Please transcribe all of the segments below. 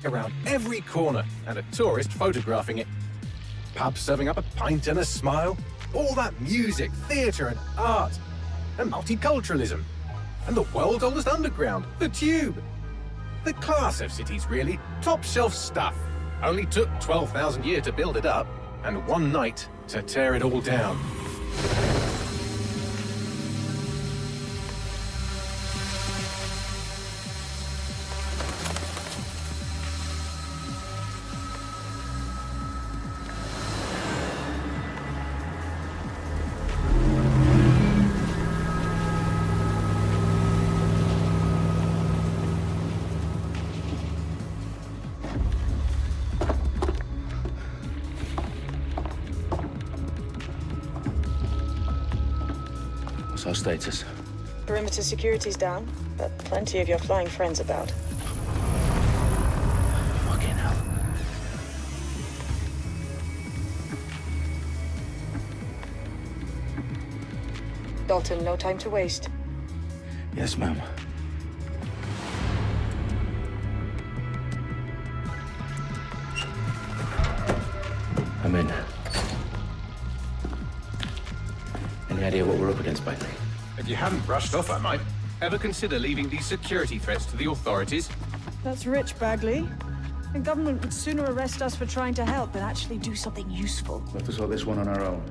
around every corner and a tourist photographing it. Pubs serving up a pint and a smile. All that music, theatre and art. And multiculturalism. And the world's oldest underground, the Tube. The class of cities, really. Top shelf stuff. Only took 12,000 years to build it up, and one night to tear it all down. Our status? Perimeter security's down, but plenty of your flying friends about. Fucking hell. Dalton, no time to waste. Yes, ma'am. I'm in. Any idea what we're up against, Bagley? If you hadn't brushed off, I might. Ever consider leaving these security threats to the authorities? That's rich, Bagley. The government would sooner arrest us for trying to help than actually do something useful. We'll have to sort this one on our own.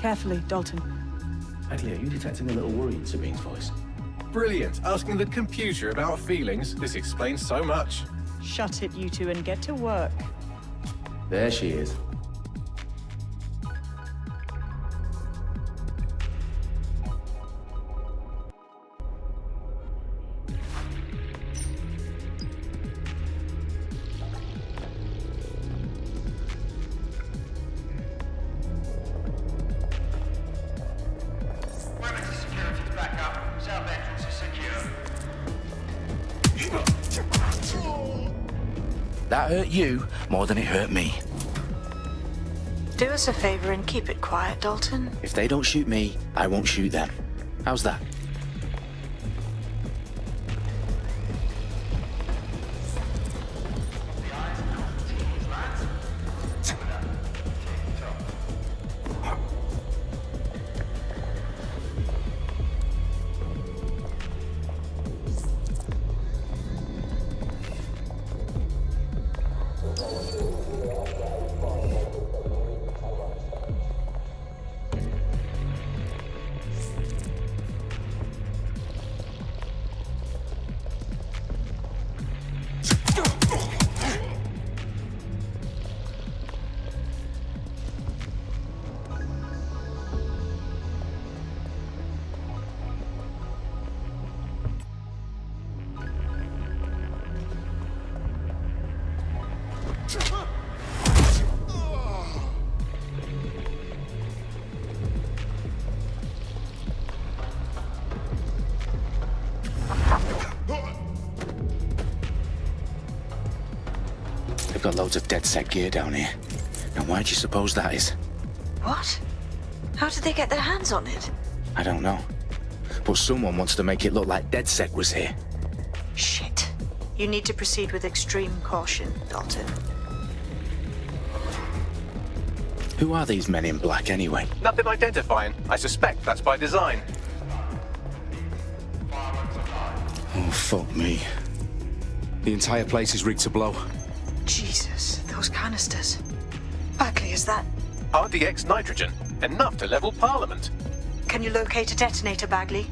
Carefully, Dalton. Bagley, are you detecting a little worry in Sabine's voice? Brilliant. Asking the computer about feelings. This explains so much. Shut it, you two, and get to work. There she is. That hurt you more than it hurt me. Do us a favor and keep it quiet, Dalton. If they don't shoot me, I won't shoot them. How's that? They've got loads of dead-set gear down here. Now, why do you suppose that is? What? How did they get their hands on it? I don't know. But someone wants to make it look like DedSec was here. Shit. You need to proceed with extreme caution, Dalton. Who are these men in black, anyway? Nothing identifying. I suspect that's by design. Oh, fuck me. The entire place is rigged to blow. Jesus, those canisters. Bagley, is that... RDX nitrogen. Enough to level Parliament. Can you locate a detonator, Bagley?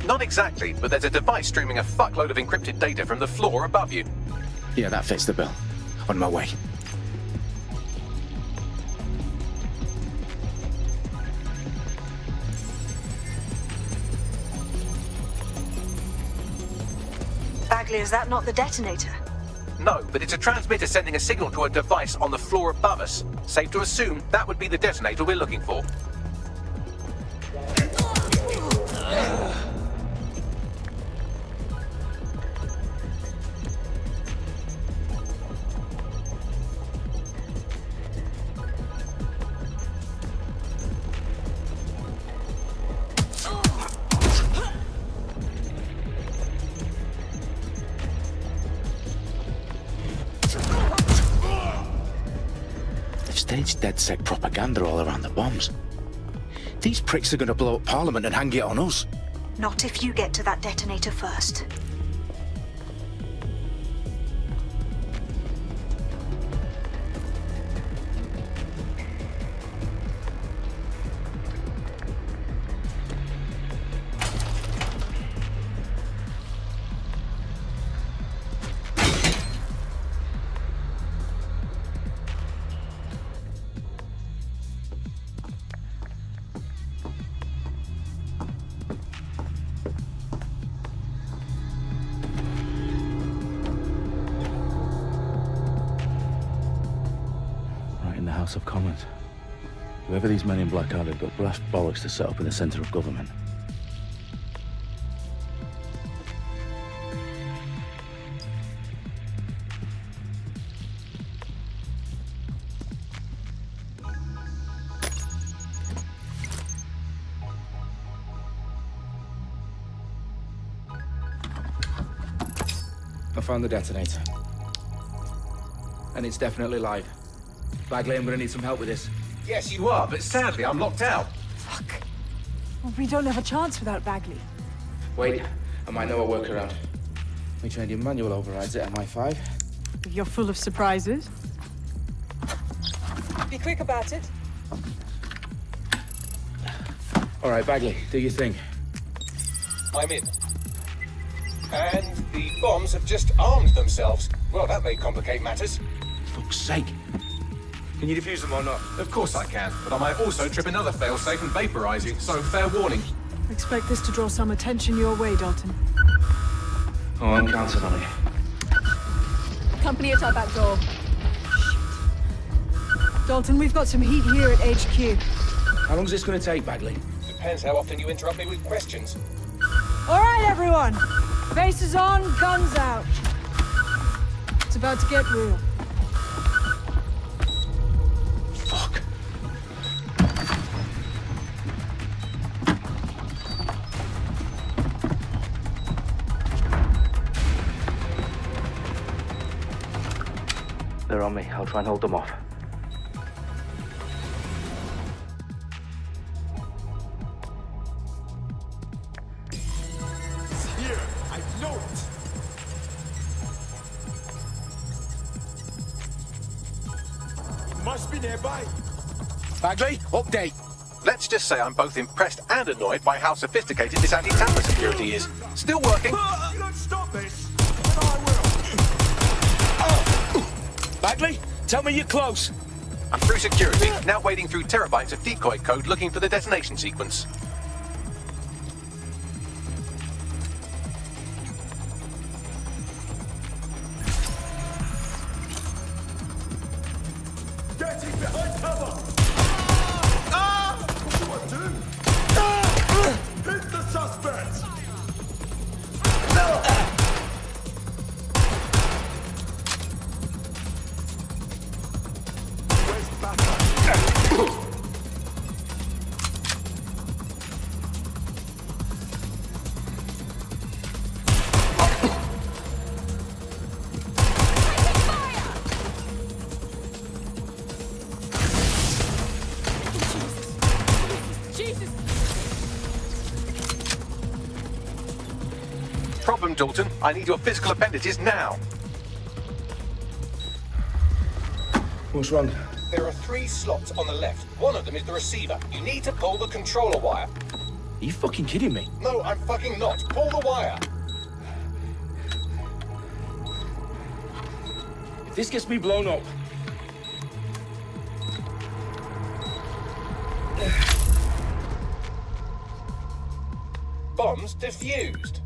Not exactly, but there's a device streaming a fuckload of encrypted data from the floor above you. Yeah, that fits the bill. On my way. Bagley, is that not the detonator? No, but it's a transmitter sending a signal to a device on the floor above us. Safe to assume that would be the detonator we're looking for. Staged DedSec propaganda all around the bombs. These pricks are gonna blow up Parliament and hang it on us. Not if you get to that detonator first. House of Commons. Whoever these men in black are, they've got brass bollocks to set up in the centre of government. I found the detonator. And it's definitely live. Bagley, I'm gonna need some help with this. Yes, you are, but sadly, I'm locked out. Fuck. Well, we don't have a chance without Bagley. Wait, I might know a workaround. We trained in manual overrides at MI5. You're full of surprises. Be quick about it. All right, Bagley, do your thing. I'm in. And the bombs have just armed themselves. Well, that may complicate matters. Fuck's sake. Can you defuse them or not? Of course I can, but I might also trip another failsafe and vaporize you, so fair warning. Expect this to draw some attention your way, Dalton. Oh, I'm counting on it. Company at our back door. Shit. Dalton, we've got some heat here at HQ. How long is this gonna take, Bagley? Depends how often you interrupt me with questions. All right, everyone. Faces on, guns out. It's about to get real. Fuck. They're on me. I'll try and hold them off. Here, I know it. It must be nearby. Bagley, update. Let's just say I'm both impressed and annoyed by how sophisticated this anti-tamper security is. Still working. You don't stop this, and I will. Bagley, tell me you're close. I'm through security, now wading through terabytes of decoy code looking for the detonation sequence. Getting behind cover. What do I do? Hit the suspect. Where's backup? Problem, Dalton. I need your physical appendages now. What's wrong? There are 3 slots on the left. One of them is the receiver. You need to pull the controller wire. Are you fucking kidding me? No, I'm fucking not. Pull the wire. If this gets me blown up... Bombs defused.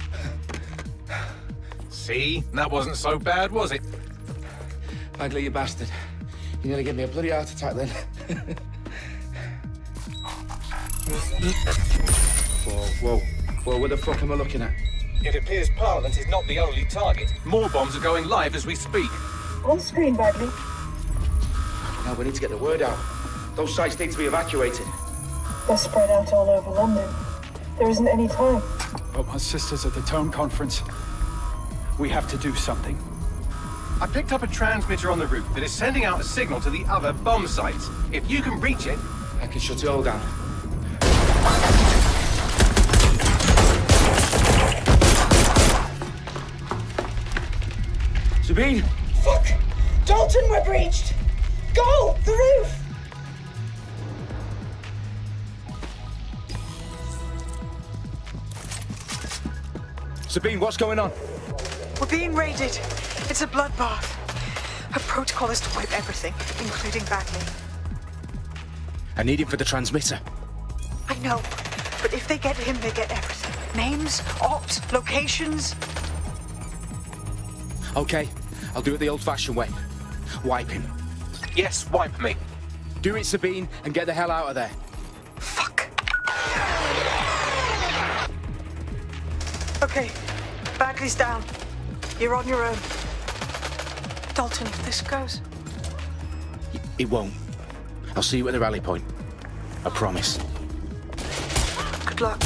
See? That wasn't so bad, was it? Bagley, you bastard. You nearly gave me a bloody heart attack then. Whoa. What the fuck am I looking at? It appears Parliament is not the only target. More bombs are going live as we speak. On screen, Bagley. Now we need to get the word out. Those sites need to be evacuated. They're spread out all over London. There isn't any time. But my sister's at the town conference. We have to do something. I picked up a transmitter on the roof that is sending out a signal to the other bomb sites. If you can reach it... I can shut it all down. Sabine! Fuck! Dalton, we're breached! Go! The roof! Sabine, what's going on? We're being raided. It's a bloodbath. Her protocol is to wipe everything, including Bagley. I need him for the transmitter. I know, but if they get him, they get everything. Names, ops, locations. Okay, I'll do it the old-fashioned way. Wipe him. Yes, wipe me. Do it, Sabine, and get the hell out of there. Fuck. Okay, Bagley's down. You're on your own. Dalton, if this goes... It won't. I'll see you at the rally point. I promise. Good luck.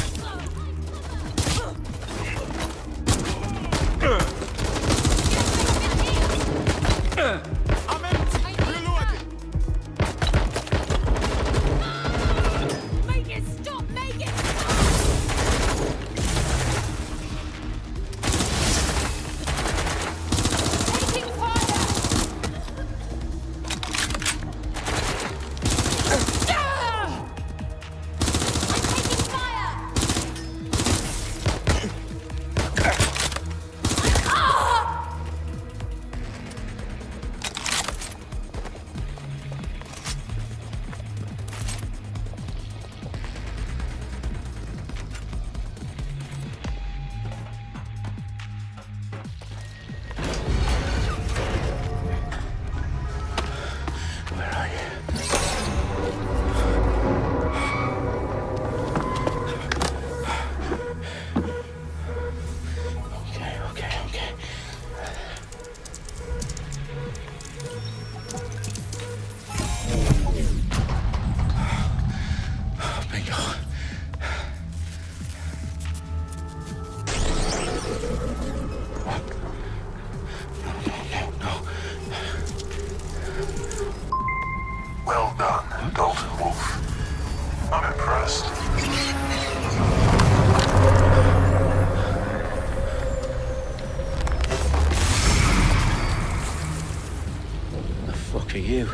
I'm empty. Reloading. Make it stop! Make it taking fire! I'm taking fire! Where are you? Okay. Bingo. No. Well done, Dalton Wolfe. I'm impressed. The fuck are you?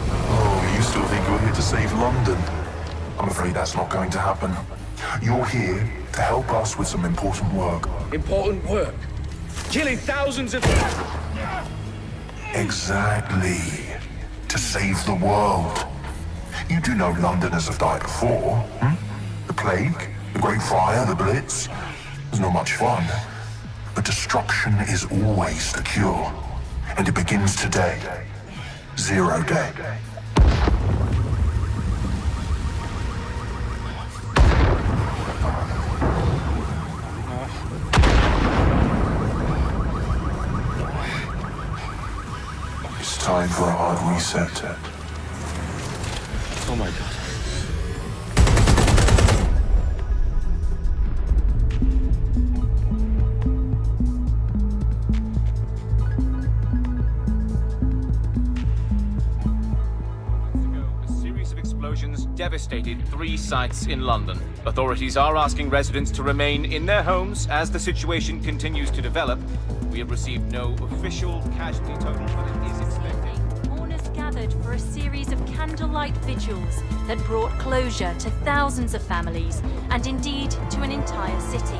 Oh, you still think you're here to save London? I'm afraid that's not going to happen. You're here to help us with some important work. Important work. Killing thousands of... Exactly. To save the world. You do know Londoners have died before, hmm? The plague, the Great Fire, the Blitz. It's not much fun. But destruction is always the cure. And it begins today. 0 day. It's time for a hard reset. Oh my god. A series of explosions devastated 3 sites in London. Authorities are asking residents to remain in their homes as the situation continues to develop. We have received no official casualty total, but it is expected. Mourners gathered for a series of candlelight vigils that brought closure to thousands of families and indeed to an entire city.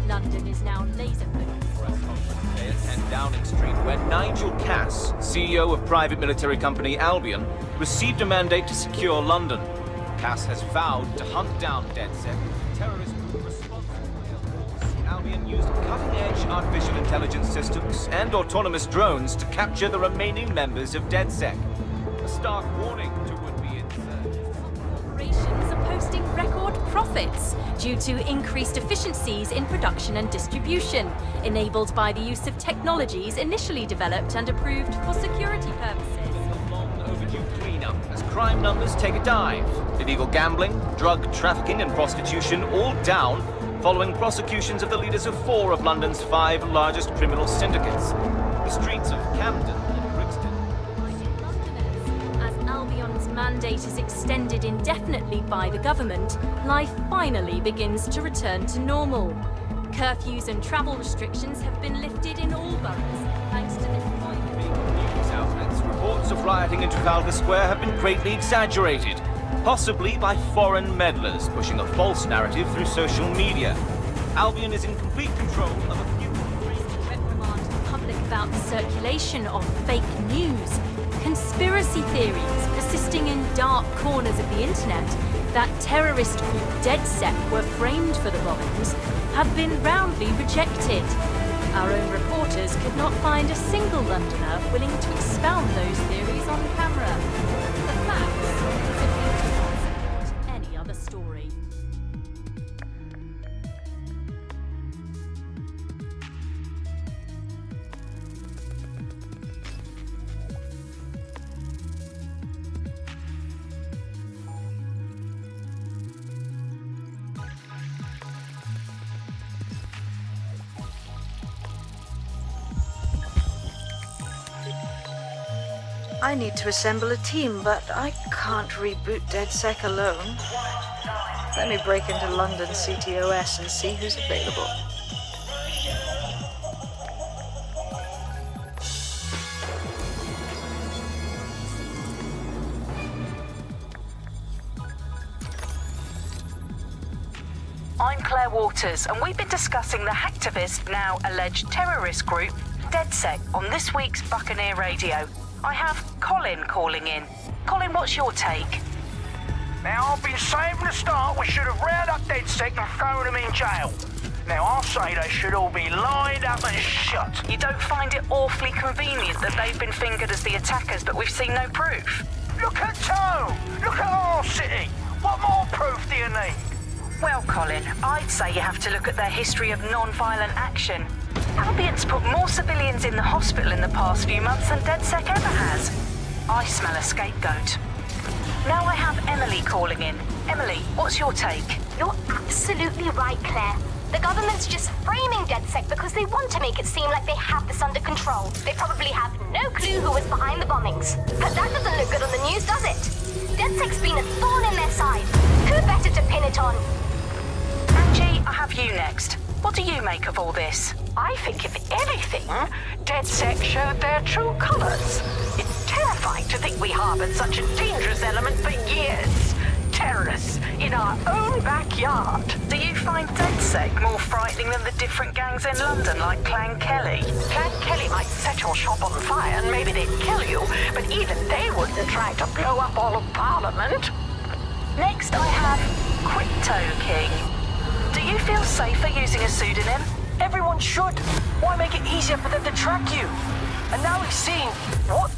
London is now laser-focused. They attend Downing Street, where Nigel Cass, CEO of private military company Albion, received a mandate to secure London. Cass has vowed to hunt down DedSec, terrorist group responsible for the force. Albion used cutting-edge artificial intelligence systems and autonomous drones to capture the remaining members of DedSec. A stark warning to would-be insurgents. Corporations are posting record profits due to increased efficiencies in production and distribution, enabled by the use of technologies initially developed and approved for security purposes. Overdue cleanup as crime numbers take a dive. Illegal gambling, drug trafficking and prostitution all down following prosecutions of the leaders of 4 of London's 5 largest criminal syndicates. The streets of Camden and Brixton. As Albion's mandate is extended indefinitely by the government, life finally begins to return to normal. Curfews and travel restrictions have been lifted in all boroughs, thanks to the deployment. News outlets, reports of rioting in Trafalgar Square have been greatly exaggerated, possibly by foreign meddlers pushing a false narrative through social media. Albion is in complete control of a few... reprimand the public about the circulation of fake news, conspiracy theories persisting in dark corners of the internet that terrorist group DedSec were framed for the bombings have been roundly rejected. Our own reporters could not find a single Londoner willing to expound those theories on camera. The facts simply do not support any other story. I need to assemble a team, but I can't reboot DedSec alone. Let me break into London CTOS and see who's available. I'm Claire Waters, and we've been discussing the hacktivist, now alleged terrorist group, DedSec, on this week's Buccaneer Radio. I have Colin calling in. Colin, what's your take? Now, I've been saying from the start we should have rounded up DedSec and thrown them in jail. Now, I'll say they should all be lined up and shot. You don't find it awfully convenient that they've been fingered as the attackers, but we've seen no proof? Look at Tone! Look at our city! What more proof do you need? Well, Colin, I'd say you have to look at their history of non-violent action. Albion's put more civilians in the hospital in the past few months than DedSec ever has. I smell a scapegoat. Now I have Emily calling in. Emily, what's your take? You're absolutely right, Claire. The government's just framing DedSec because they want to make it seem like they have this under control. They probably have no clue who was behind the bombings. But that doesn't look good on the news, does it? DedSec's been a thorn in their side. Who better to pin it on? Angie, I have you next. What do you make of all this? I think, if anything, DedSec showed their true colors. It's terrifying to think we harbored such a dangerous element for years. Terrorists in our own backyard. Do you find DedSec more frightening than the different gangs in London, like Clan Kelley? Clan Kelley might set your shop on fire and maybe they'd kill you, but even they wouldn't try to blow up all of Parliament. Next, I have Crypto King. Do you feel safer using a pseudonym? Everyone should. Why make it easier for them to track you? And now we've seen what...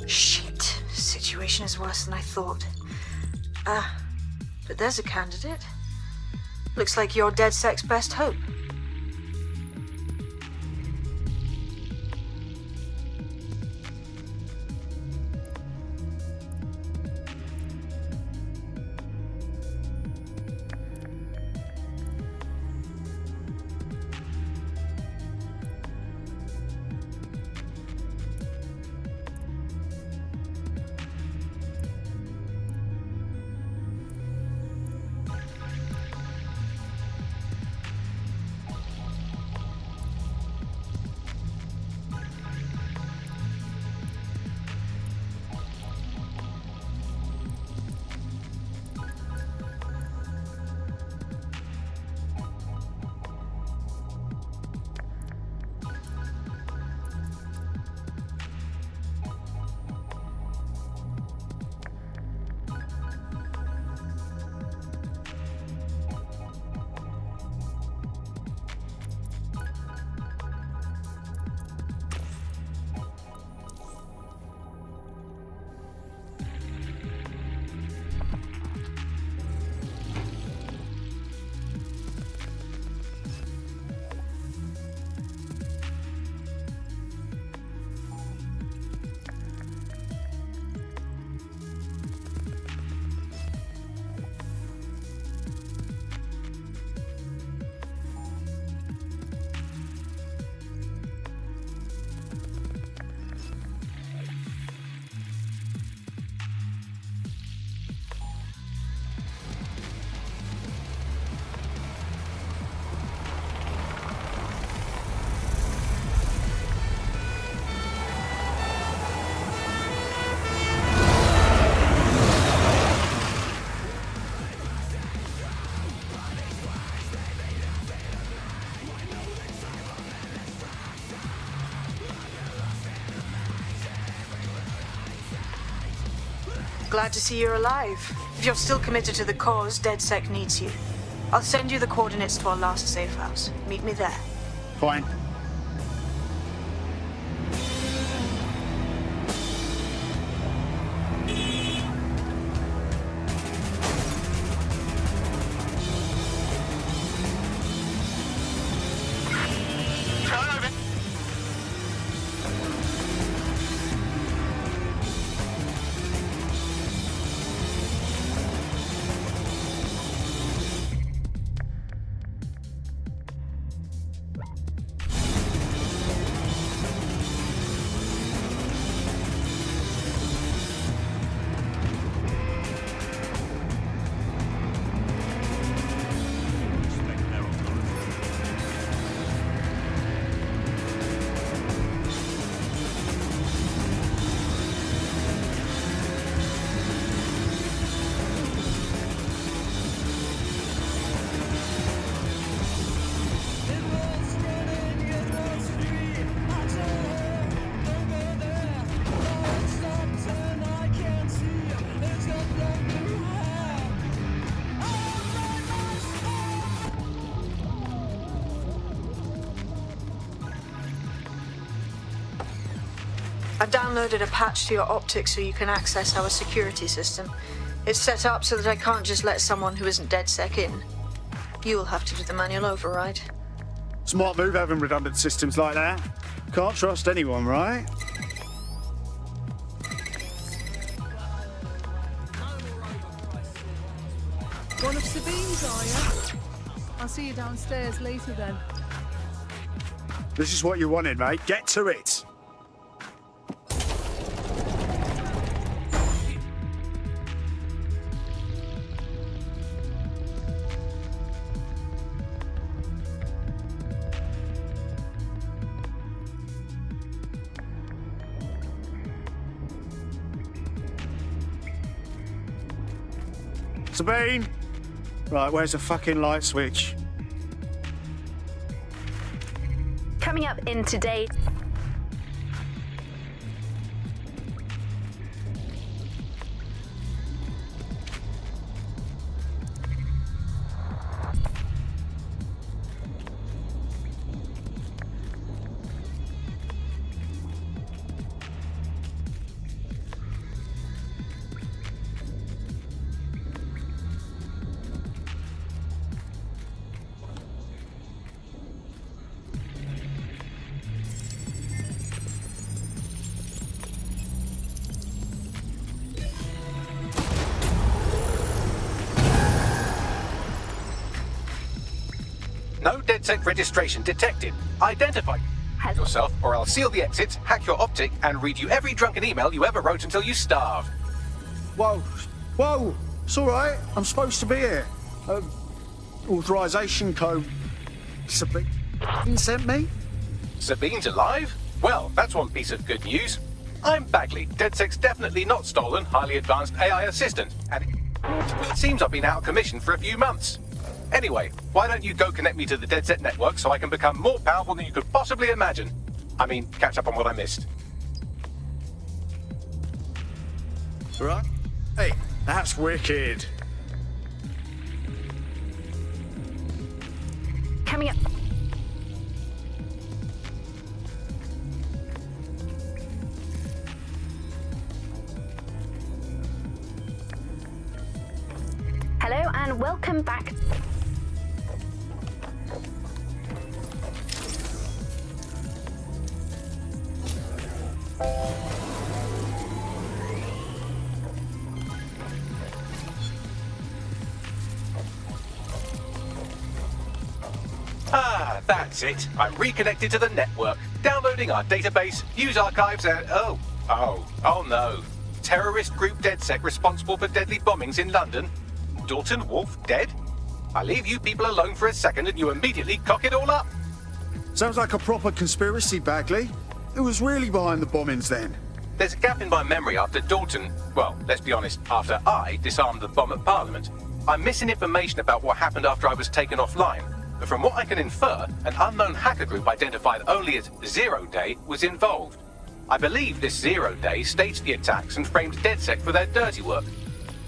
Shit. Situation is worse than I thought. But there's a candidate. Looks like you're DedSec's best hope. Glad to see you're alive. If you're still committed to the cause, DedSec needs you. I'll send you the coordinates to our last safe house. Meet me there. Fine. I downloaded a patch to your optics so you can access our security system. It's set up so that I can't just let someone who isn't DedSec in. You'll have to do the manual override. Smart move having redundant systems like that. Can't trust anyone, right? One of Sabine's, are you? I'll see you downstairs later then. This is what you wanted, mate. Get to it. Sabine! Right, where's the fucking light switch? Coming up in today. No DedSec registration detected. Identify yourself, or I'll seal the exits, hack your optic, and read you every drunken email you ever wrote until you starve. Whoa, whoa, it's all right. I'm supposed to be here. Authorization code. Sabine sent me? Sabine's alive? Well, that's one piece of good news. I'm Bagley, DedSec's definitely not stolen, highly advanced AI assistant, and it seems I've been out of commission for a few months. Anyway, why don't you go connect me to the DedSec network so I can become more powerful than you could possibly imagine? I mean, catch up on what I missed. Right? Hey, that's wicked. Coming up. Hello and welcome back. Ah, that's it. I'm reconnected to the network, downloading our database, news archives, and oh no. Terrorist group DedSec responsible for deadly bombings in London. Dalton, Wolfe, dead? I leave you people alone for a second and you immediately cock it all up. Sounds like a proper conspiracy, Bagley. Who was really behind the bombings then? There's a gap in my memory after Dalton, well, let's be honest, after I disarmed the bomb at Parliament. I'm missing information about what happened after I was taken offline. But from what I can infer, an unknown hacker group identified only as Zero Day was involved. I believe this 0 day staged the attacks and framed DedSec for their dirty work.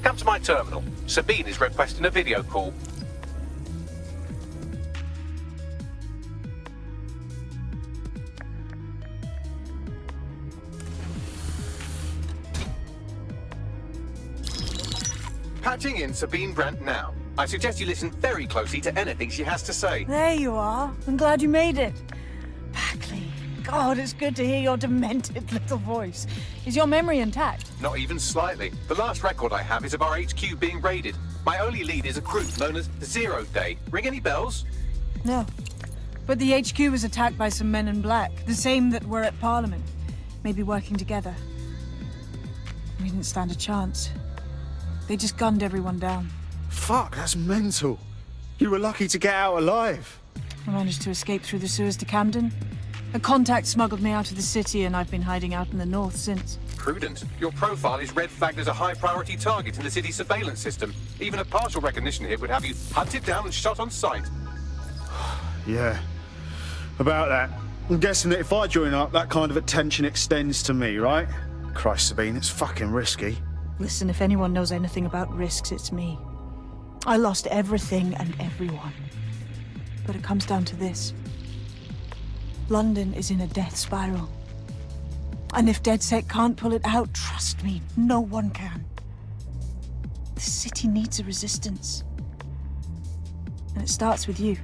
Come to my terminal. Sabine is requesting a video call. Patching in Sabine Brandt now. I suggest you listen very closely to anything she has to say. There you are. I'm glad you made it. Bagley. God, it's good to hear your demented little voice. Is your memory intact? Not even slightly. The last record I have is of our HQ being raided. My only lead is a group known as 0 Day. Ring any bells? No. But the HQ was attacked by some men in black, the same that were at Parliament. Maybe working together. We didn't stand a chance. They just gunned everyone down. Fuck, that's mental. You were lucky to get out alive. I managed to escape through the sewers to Camden. A contact smuggled me out of the city, and I've been hiding out in the north since. Prudent. Your profile is red flagged as a high-priority target in the city's surveillance system. Even a partial recognition hit would have you hunted down and shot on sight. Yeah, about that. I'm guessing that if I join up, that kind of attention extends to me, right? Christ, Sabine, it's fucking risky. Listen, if anyone knows anything about risks, it's me. I lost everything and everyone. But it comes down to this. London is in a death spiral. And if DedSec can't pull it out, trust me, no one can. The city needs a resistance. And it starts with you.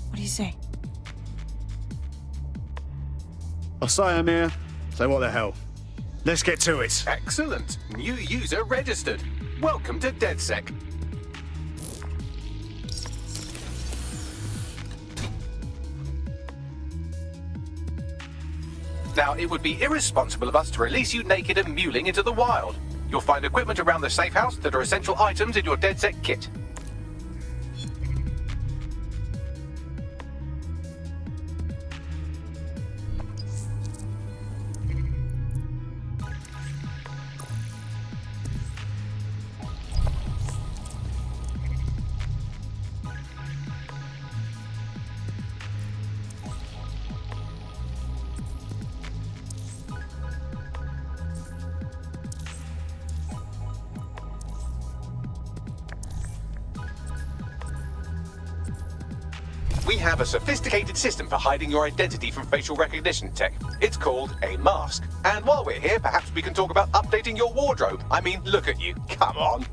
What do you say? I say I'm here. Say what the hell. Let's get to it. Excellent. New user registered. Welcome to DedSec. Now, it would be irresponsible of us to release you naked and mewling into the wild. You'll find equipment around the safe house that are essential items in your DedSec kit. We have a sophisticated system for hiding your identity from facial recognition tech. It's called a mask. And while we're here, perhaps we can talk about updating your wardrobe. I mean, look at you. Come on.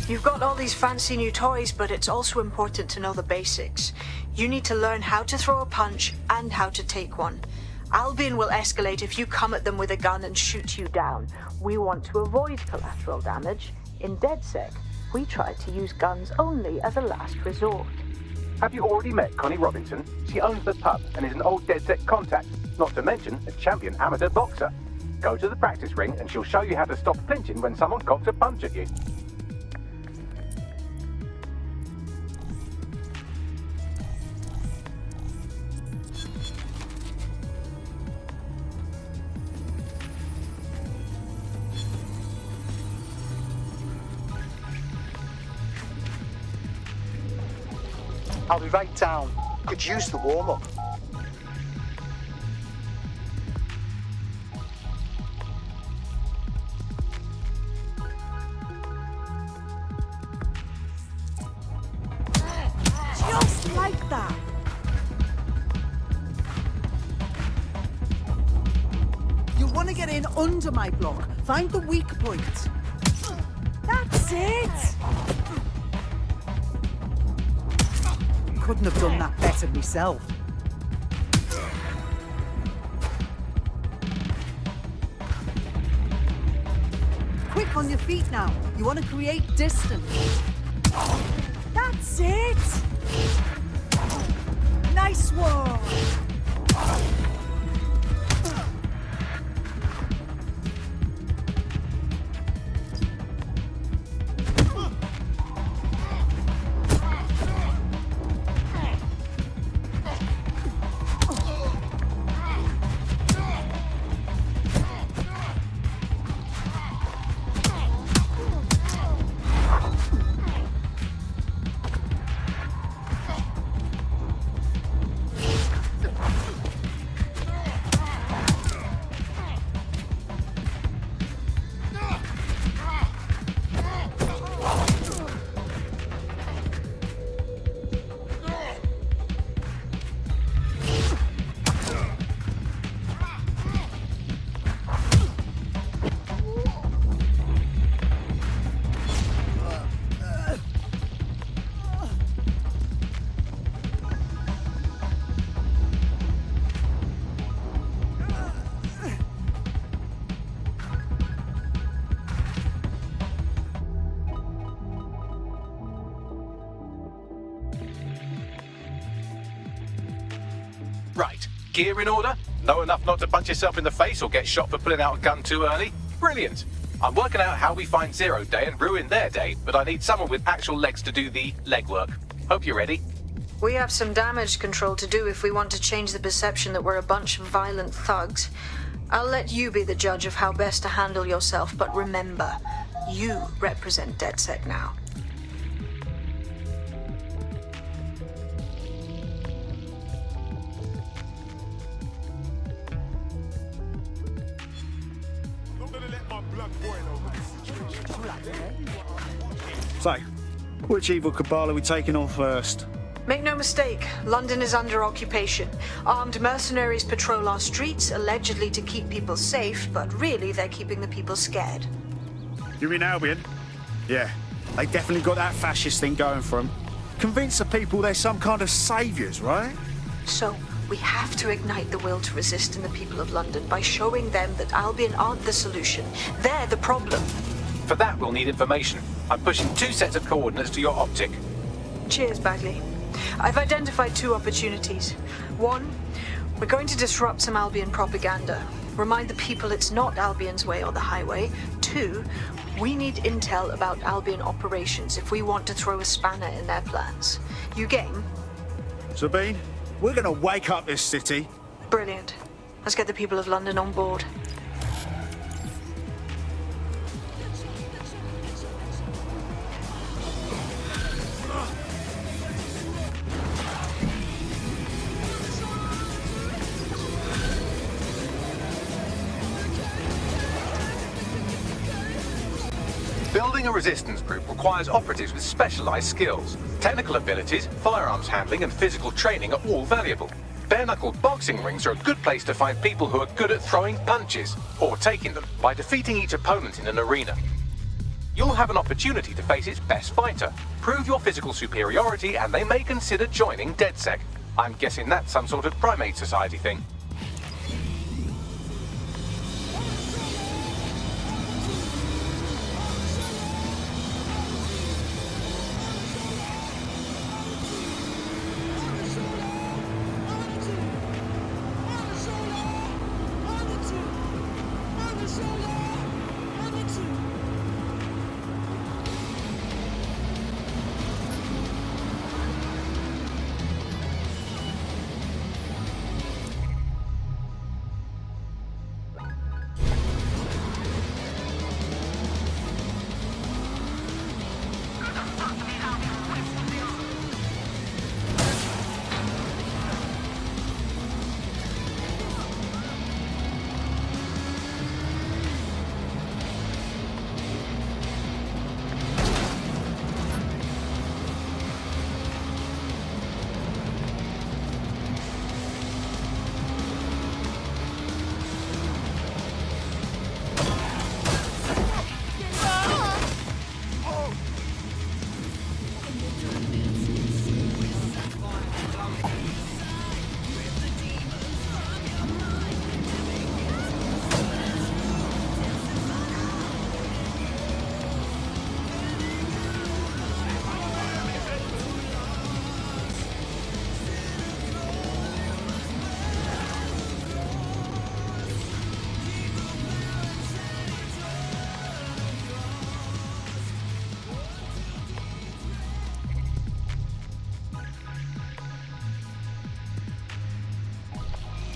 You've got all these fancy new toys, but it's also important to know the basics. You need to learn how to throw a punch and how to take one. Albion will escalate if you come at them with a gun and shoot you down. We want to avoid collateral damage. In DedSec, we try to use guns only as a last resort. Have you already met Connie Robinson? She owns the pub and is an old DedSec contact, not to mention a champion amateur boxer. Go to the practice ring and she'll show you how to stop flinching when someone cocks a punch at you. I'll be right down. Could use the warm-up. Just like that. You want to get in under my block. Find the weak point. That's it. Couldn't have done that better myself. Quick on your feet now. You want to create distance. That's it. Nice one. Right, gear in order? Know enough not to punch yourself in the face or get shot for pulling out a gun too early? Brilliant! I'm working out how we find Zero Day and ruin their day, but I need someone with actual legs to do the legwork. Hope you're ready. We have some damage control to do if we want to change the perception that we're a bunch of violent thugs. I'll let you be the judge of how best to handle yourself, but remember, you represent DedSec now. So, which evil cabal are we taking on first? Make no mistake, London is under occupation. Armed mercenaries patrol our streets, allegedly to keep people safe, but really they're keeping the people scared. You mean Albion? Yeah, they definitely got that fascist thing going for them. Convince the people they're some kind of saviours, right? So, we have to ignite the will to resist in the people of London by showing them that Albion aren't the solution. They're the problem. For that, we'll need information. I'm pushing 2 sets of coordinates to your optic. Cheers, Bagley. I've identified 2 opportunities. 1, we're going to disrupt some Albion propaganda. Remind the people it's not Albion's way or the highway. 2, we need intel about Albion operations if we want to throw a spanner in their plans. You game? Sabine, we're gonna wake up this city. Brilliant. Let's get the people of London on board. Building a resistance group requires operatives with specialized skills. Technical abilities, firearms handling, and physical training are all valuable. Bare-knuckled boxing rings are a good place to find people who are good at throwing punches, or taking them, by defeating each opponent in an arena. You'll have an opportunity to face its best fighter. Prove your physical superiority, and they may consider joining DedSec. I'm guessing that's some sort of primate society thing.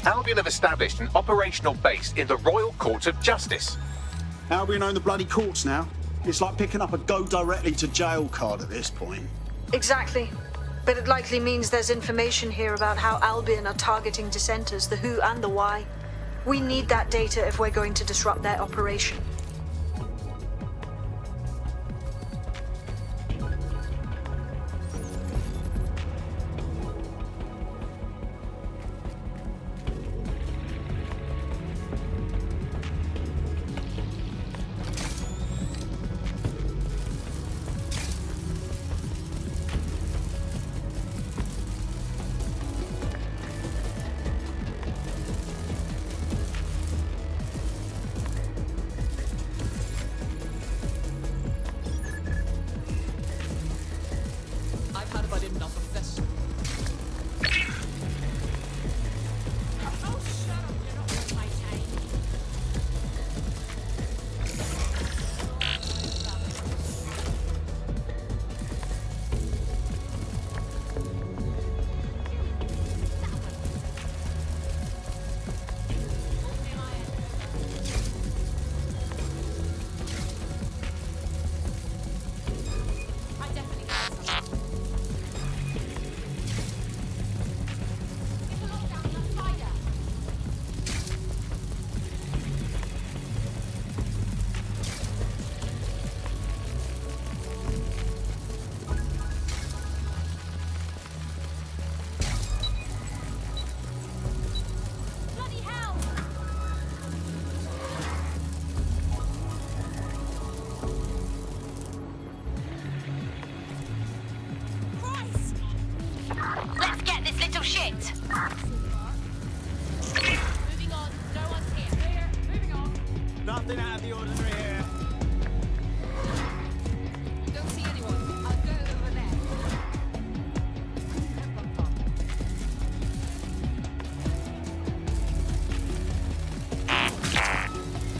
Albion have established an operational base in the Royal Court of Justice. Albion own the bloody courts now. It's like picking up a go directly to jail card at this point. Exactly. But it likely means there's information here about how Albion are targeting dissenters, the who and the why. We need that data if we're going to disrupt their operation. Nothing out of the ordinary here. Don't see anyone. I'll go over there.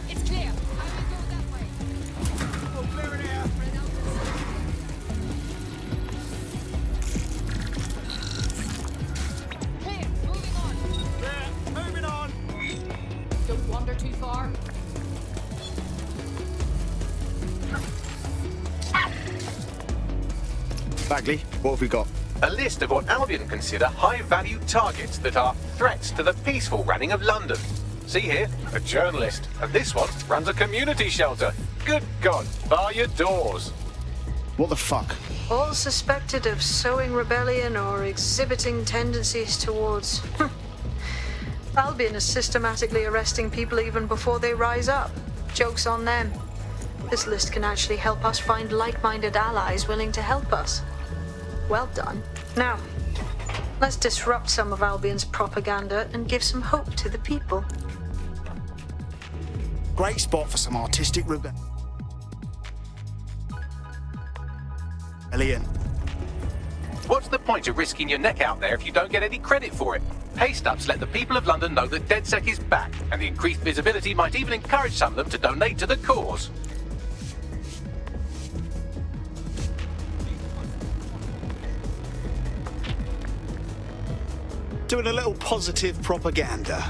It's clear. I will go that way. Oh, clear it here. Clear. Moving on. Clear. Moving on. Don't wander too far. Bagley, what have we got? A list of what Albion consider high-value targets that are threats to the peaceful running of London. See here, a journalist, and this one runs a community shelter. Good God, bar your doors. What the fuck? All suspected of sowing rebellion or exhibiting tendencies towards... Albion is systematically arresting people even before they rise up. Joke's on them. This list can actually help us find like-minded allies willing to help us. Well done. Now, let's disrupt some of Albion's propaganda and give some hope to the people. Great spot for some artistic rebellion. What's the point of risking your neck out there if you don't get any credit for it? Pay-stubs let the people of London know that DedSec is back, and the increased visibility might even encourage some of them to donate to the cause. doing a little positive propaganda.